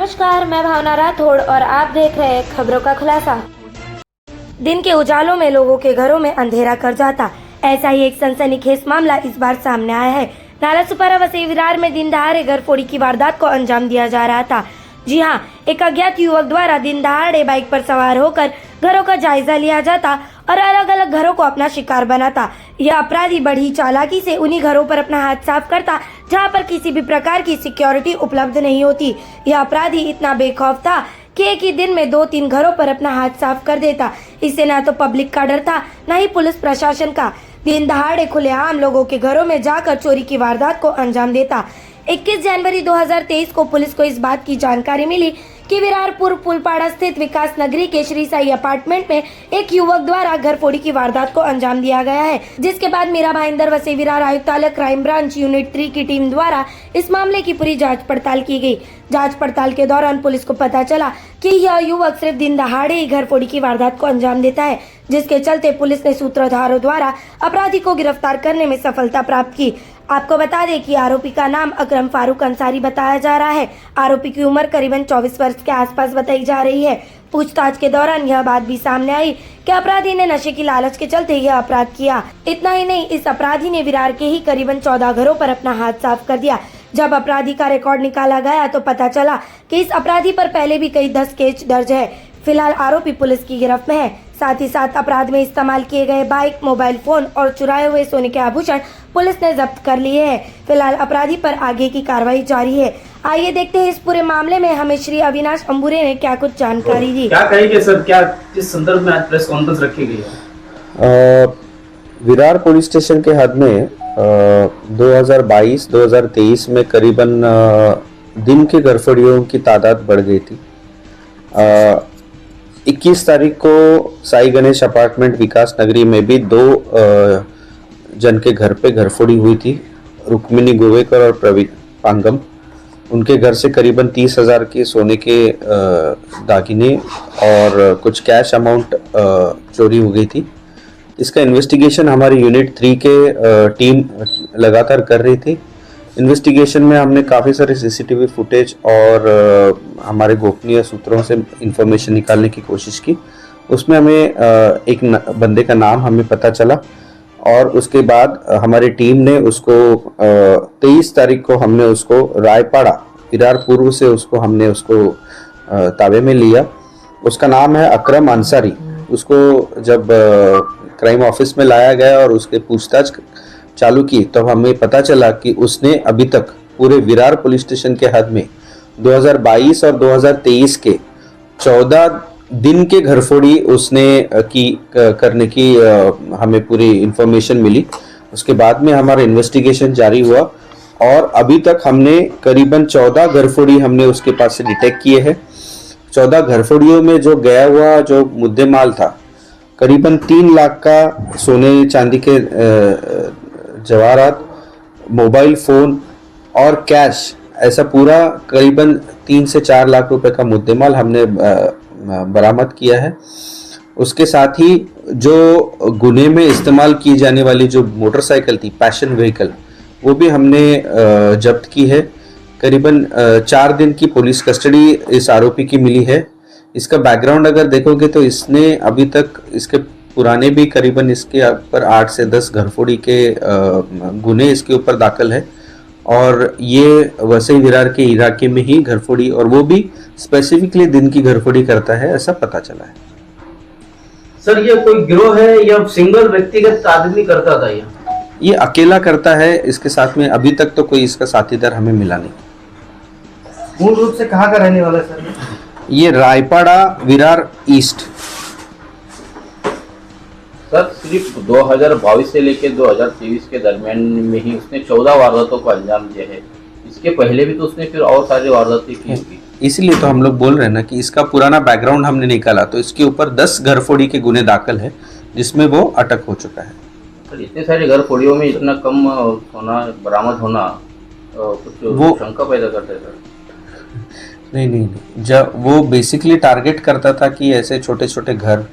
नमस्कार, मैं भावना राठौड़ और आप देख रहे हैं खबरों का खुलासा। दिन के उजालों में लोगों के घरों में अंधेरा कर जाता, ऐसा ही एक सनसनीखेज मामला इस बार सामने आया है। नालासोपारा वसई विरार में दिन दहाड़े घर फोड़ी की वारदात को अंजाम दिया जा रहा था। जी हां, एक अज्ञात युवक द्वारा दिन दहाड़े बाइक पर सवार होकर घरों का जायजा लिया जाता और अलग अलग घरों को अपना शिकार बनाता। यह अपराधी बड़ी चालाकी से उन्हीं घरों पर अपना हाथ साफ करता जहां पर किसी भी प्रकार की सिक्योरिटी उपलब्ध नहीं होती। यह अपराधी इतना बेखौफ था कि एक ही दिन में 2-3 घरों पर अपना हाथ साफ कर देता। इससे न तो पब्लिक का डर था, न ही पुलिस प्रशासन का। दिन दहाड़े खुलेआम लोगों के घरों में जाकर चोरी की वारदात को अंजाम देता। 21 जनवरी 2023 को पुलिस को इस बात की जानकारी मिली कि विरारपुर पुलपाड़ा स्थित विकास नगरी के श्री साई अपार्टमेंट में एक युवक द्वारा घर फोड़ी की वारदात को अंजाम दिया गया है, जिसके बाद मीरा भाईंदर वसई विरार आयुक्तालय क्राइम ब्रांच यूनिट 3 की टीम द्वारा इस मामले की पूरी जांच पड़ताल की गई। जांच पड़ताल के दौरान पुलिस को पता चला कि यह युवक सिर्फ दिन दहाड़े ही घर फोड़ी की वारदात को अंजाम देता है, जिसके चलते पुलिस ने सूत्रधारों द्वारा अपराधी को गिरफ्तार करने में सफलता प्राप्त की। आपको बता दें कि आरोपी का नाम अकरम फारूक अंसारी बताया जा रहा है। आरोपी की उम्र करीबन 24 वर्ष के आसपास बताई जा रही है। पूछताछ के दौरान यह बात भी सामने आई कि अपराधी ने नशे की लालच के चलते यह अपराध किया। इतना ही नहीं, इस अपराधी ने विरार के ही करीबन 14 घरों पर अपना हाथ साफ कर दिया। जब अपराधी का रिकॉर्ड निकाला गया तो पता चला कि इस अपराधी पर पहले भी कई 10 केस दर्ज है। फिलहाल आरोपी पुलिस की गिरफ्त में है। साथ ही साथ अपराध में इस्तेमाल किए गए बाइक, मोबाइल फोन और चुराए हुए सोने के आभूषण पुलिस ने जब्त कर लिए हैं। फिलहाल अपराधी पर आगे की कार्रवाई जारी है। आइए देखते हैं इस पूरे मामले में हमें श्री अविनाश अंबुरे ने क्या कुछ जानकारी दी। क्या कहेंगे सर, क्या किस संदर्भ में आज प्रेस कॉन्फ्रेंस रखी गई है? विरार पुलिस स्टेशन के हद में 2022-2023 में करीबन दिन के घरफोड़ियों की तादाद बढ़ गई थी। 21 तारीख को साई गणेश अपार्टमेंट विकास नगरी में भी 2 जन के घर पे घरफोड़ी हुई थी। रुक्मिनी गोवेकर और प्रवीण पांगम, उनके घर से करीबन 30,000 के सोने के दागिने और कुछ कैश अमाउंट चोरी हो गई थी। इसका इन्वेस्टिगेशन हमारी यूनिट 3 के टीम लगातार कर रही थी। इन्वेस्टिगेशन में हमने काफ़ी सारे सीसीटीवी फुटेज और हमारे गोपनीय सूत्रों से इंफॉर्मेशन निकालने की कोशिश की। उसमें हमें एक बंदे का नाम हमें पता चला और उसके बाद हमारी टीम ने उसको 23 तारीख को हमने उसको रायपाड़ा विरार पूर्व से हमने उसको ताबे में लिया। उसका नाम है अकरम अंसारी। उसको जब क्राइम ऑफिस में लाया गया और उसके पूछताछ चालू की तो हमें पता चला कि उसने अभी तक पूरे विरार पुलिस स्टेशन के हद में 2022 और 2023 के 14 दिन के घरफोड़ी उसने करने की हमें पूरी इंफॉर्मेशन मिली। उसके बाद में हमारा इन्वेस्टिगेशन जारी हुआ और अभी तक हमने करीबन 14 घरफोड़ी हमने उसके पास से डिटेक्ट किए हैं। 14 घरफोड़ियों में जो गया हुआ जो मुद्देमाल था करीबन 3 लाख का सोने चांदी के जवाहरात, मोबाइल फोन और कैश, ऐसा पूरा करीबन 3 से 4 लाख रुपए का मुद्देमाल हमने बरामद किया है। उसके साथ ही जो गुने में इस्तेमाल की जाने वाली जो मोटरसाइकिल थी, पैशन व्हीकल, वो भी हमने जब्त की है। करीबन 4 दिन की पुलिस कस्टडी इस आरोपी की मिली है। इसका बैकग्राउंड अगर देखोगे तो इसने अभी तक इसके पुराने भी करीबन इसके ऊपर 8 से 10 घरफोड़ी के गुने इसके ऊपर दाखिल है और ये वसई विरार के इलाके में ही घरफोड़ी, और वो भी स्पेसिफिकली दिन की घरफोड़ी करता है, ऐसा पता चला है। सर, ये कोई गिरोह है या सिंगल व्यक्तिगत आदमी करता था? ये अकेला करता है। इसके साथ में अभी तक तो कोई इसका साथीदार हमें मिला नहीं। मूल रूप से कहाँ का रहने वाला है सर? ये रायपाड़ा विरार ईस्ट। सर, सिर्फ 2022 से लेकर 2023 के दरमियान में ही उसने 14 वारदातों को अंजाम दिया है। इसके पहले भी तो उसने फिर और सारी वारदातें की होगी। इसीलिए तो हम लोग बोल रहे हैं ना कि इसका पुराना बैकग्राउंड हमने निकाला तो इसके ऊपर 10 घरफोड़ी के गुने दाखिल है, जिसमें वो अटक हो चुका है। सर, इतने सारे घरफोड़ियों में इतना कम सोना बरामद होना कुछ वो शंका पैदा करता है सर? नहीं, जब वो बेसिकली टारगेट करता था कि ऐसे छोटे छोटे घर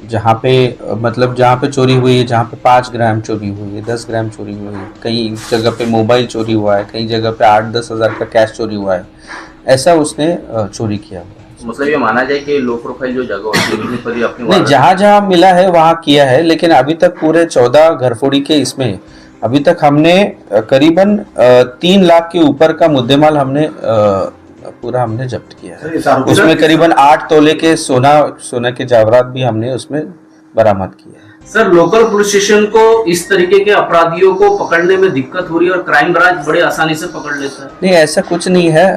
जहाँ पे चोरी हुई है, जहाँ पे 5 ग्राम चोरी हुई है, 10 ग्राम चोरी हुई है, कई जगह पे मोबाइल चोरी हुआ है, कई जगह पे 8-10 हज़ार का कैश चोरी हुआ है, ऐसा उसने चोरी किया हुआ है। मतलब ये माना जाए कि लो प्रोफाइल जो जगह होती है उन्हीं पर ही अपनी नहीं, जहाँ जहाँ मिला है वहाँ किया है, लेकिन अभी तक पूरे 14 घरफोड़ी के इसमें अभी तक हमने करीबन 3 लाख के ऊपर का मुद्देमाल हमने पूरा हमने जब्त किया है। उसमें करीबन 8 तोले के सोना के जेवरात भी हमने उसमें बरामद किए हैं। सर, लोकल पुलिस स्टेशन को इस तरीके के अपराधियों को पकड़ने में दिक्कत हो रही है और क्राइम ब्रांच बड़े आसानी से पकड़ लेता है। नहीं, ऐसा कुछ नहीं है।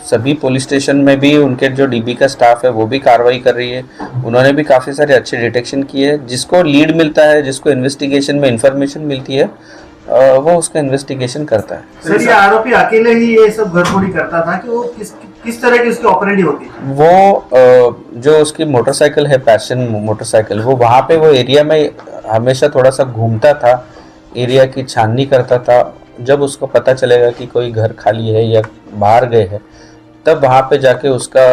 सभी पुलिस स्टेशन में भी उनके जो डीबी का स्टाफ है वो भी कार्रवाई कर रही है। उन्होंने भी काफ़ी सारे अच्छे डिटेक्शन किए हैं। जिसको लीड मिलता है, जिसको इन्वेस्टिगेशन में इंफॉर्मेशन मिलती है, वो उसका इन्वेस्टिगेशन करता है। सर, ये आरोपी अकेले ही ये सब घरफोड़ी करता था कि वो किस तरह की उसकी ऑपरेटिव होती है? वो जो उसकी मोटरसाइकिल है, पैशन मोटरसाइकिल, वो वहाँ पे वो एरिया में हमेशा थोड़ा सा घूमता था, एरिया की छाननी करता था। जब उसको पता चलेगा कि कोई घर खाली है या बाहर गए हैं, तब वहाँ पे जाके उसका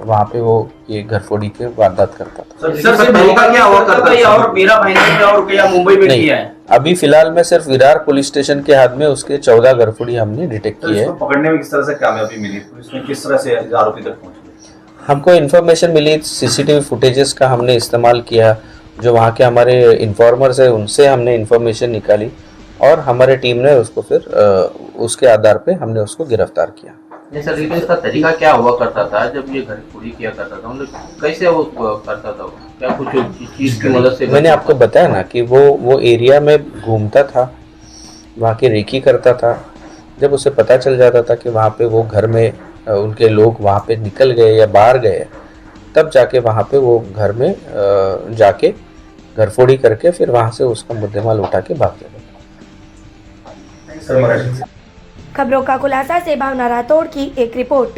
वहाँ पे वो ये घरफोड़ी के वारदात करता था। सर से धोखा क्या हुआ करता है और मेरा भाई और क्या मुंबई में नहीं, किया है? अभी फिलहाल में सिर्फ विरार पुलिस स्टेशन के हाथ में उसके 14 घरफोड़ी हमने डिटेक्ट किए हैं। पकड़ने में किस तरह से कामयाबी मिली, पुलिस ने किस तरह से आरोपी तक पहुंची? हमको इन्फॉर्मेशन मिली, सीसीटीवी फुटेजेस का हमने इस्तेमाल किया, जो वहाँ के हमारे इन्फॉर्मर्स है उनसे हमने इन्फॉर्मेशन निकाली और हमारे टीम ने उसको फिर उसके आधार पे हमने उसको गिरफ्तार किया। नहीं सर, लेकिन इसका तरीका क्या हुआ करता था जब ये घरफोड़ी किया करता था? मतलब कैसे वो करता था? क्या कुछ चीज की मदद से? मैंने आपको बताया ना कि वो एरिया में घूमता था, वहाँ की रेकी करता था। जब उसे पता चल जाता था कि वहाँ पे वो घर में उनके लोग वहाँ पे निकल गए या बाहर गए, तब जाके वहाँ पे वो घर में जाके घरफोड़ी करके फिर वहाँ से उसका मुद्देमाल उठा के भाग जाता था। खबरों का खुलासा से भावना राठौड़ की एक रिपोर्ट।